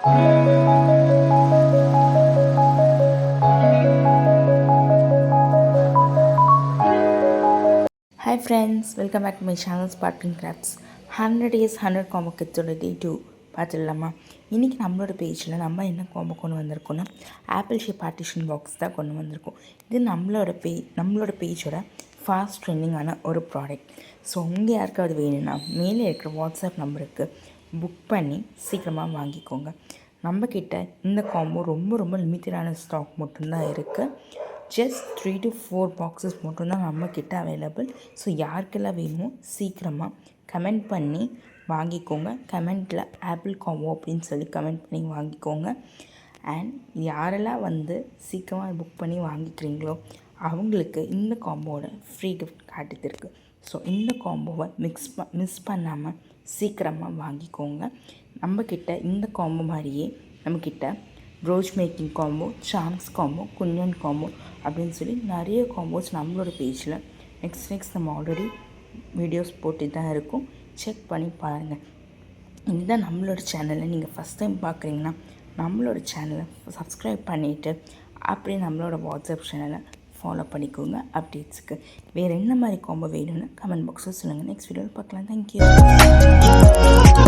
Hi friends, welcome back to my channel Sparkling Crafts. 100 days 100 combo kitsோட day 2 பார்த்துடலாமா? இன்றைக்கி நம்மளோட பேஜில் நம்ம என்ன காம்போ கொண்டு வந்திருக்கோன்னா ஆப்பிள் ஷேப் பார்ட்டிஷன் பாக்ஸ் தான் கொண்டு வந்திருக்கோம். இது நம்மளோட பேஜோட ஃபாஸ்ட் ட்ரெண்டிங்கான ஒரு ப்ராடக்ட். ஸோ உங்கள் யாருக்காவது வேணும்னா மேலே இருக்கிற வாட்ஸ்அப் நம்பருக்கு புக் பண்ணி சீக்கிரமாக வாங்கிக்கோங்க. நம்மக்கிட்ட இந்த காம்போ ரொம்ப லிமிட்டடான ஸ்டாக் மட்டும்தான் இருக்குது. ஜஸ்ட் 3 to 4 பாக்ஸஸ் மட்டும்தான் நம்மக்கிட்ட அவைலபிள். ஸோ யாருக்கெல்லாம் வேணுமோ சீக்கிரமாக கமெண்ட் பண்ணி வாங்கிக்கோங்க. கமெண்ட்டில் ஆப்பிள் காம்போ அப்படின்னு சொல்லி கமெண்ட் பண்ணி வாங்கிக்கோங்க. அண்ட் யாரெல்லாம் சீக்கிரமாக புக் பண்ணி வாங்கிக்கிறீங்களோ அவங்களுக்கு இந்த காம்போவோட ஃப்ரீ கிஃப்ட் காட்டுத்திருக்கு. ஸோ இந்த காம்போவை மிஸ் பண்ணாமல் சீக்கிரமாக வாங்கிக்கோங்க. நம்மக்கிட்ட இந்த காம்போ மாதிரியே நம்மக்கிட்ட brooch making combo, charms combo, குஞ்சன் காம்போ அப்படின்னு சொல்லி நிறைய காம்போஸ் நம்மளோட பேஜில் நெக்ஸ்ட் நம்ம ஆல்ரெடி வீடியோஸ் போட்டு தான் இருக்கும். செக் பண்ணி பாருங்கள். இதுதான் நம்மளோட சேனலை நீங்கள் ஃபஸ்ட் டைம் பார்க்குறீங்கன்னா நம்மளோட சேனலை சப்ஸ்கிரைப் பண்ணிவிட்டு அப்படியே நம்மளோட வாட்ஸ்அப் சேனலை ஃபாலோ பண்ணிக்கோங்க. அப்டேட்ஸுக்கு வேறு என்ன மாதிரி காம்போ வேணும்னு கமெண்ட் பாக்ஸில் சொல்லுங்கள். நெக்ஸ்ட் வீடியோவில் பார்க்கலாம். தேங்க்யூ.